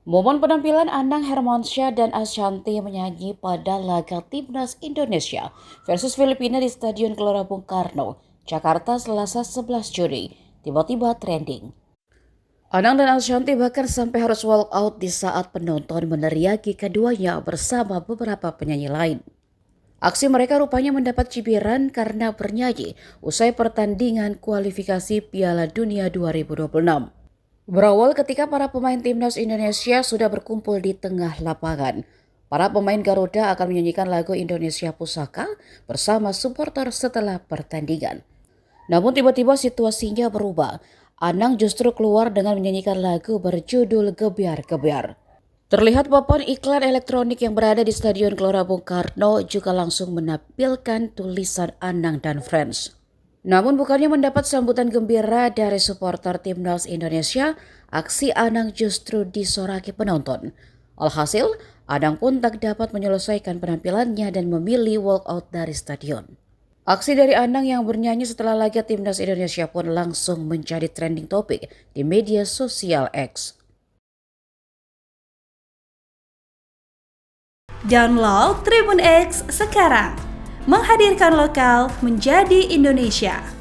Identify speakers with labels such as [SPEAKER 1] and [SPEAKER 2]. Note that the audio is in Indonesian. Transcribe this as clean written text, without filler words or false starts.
[SPEAKER 1] Momen penampilan Anang Hermansyah dan Ashanti menyanyi pada laga Timnas Indonesia versus Filipina di Stadion Gelora Bung Karno, Jakarta Selasa 11 Juni, tiba-tiba trending. Anang dan Ashanti bahkan sampai harus walk out di saat penonton meneriaki keduanya bersama beberapa penyanyi lain. Aksi mereka rupanya mendapat cibiran karena bernyanyi usai pertandingan kualifikasi Piala Dunia 2026. Berawal ketika para pemain timnas Indonesia sudah berkumpul di tengah lapangan. Para pemain Garuda akan menyanyikan lagu Indonesia Pusaka bersama supporter setelah pertandingan. Namun tiba-tiba situasinya berubah. Anang justru keluar dengan menyanyikan lagu berjudul Gebiar-Gebiar. Terlihat papan iklan elektronik yang berada di Stadion Gelora Bung Karno juga langsung menampilkan tulisan Anang dan Friends. Namun bukannya mendapat sambutan gembira dari supporter Timnas Indonesia, aksi Anang justru disoraki penonton. Alhasil, Anang pun tak dapat menyelesaikan penampilannya dan memilih walk out dari stadion. Aksi dari Anang yang bernyanyi setelah laga Timnas Indonesia pun langsung menjadi trending topik di media sosial X.
[SPEAKER 2] Download Tribun X sekarang, menghadirkan lokal menjadi Indonesia.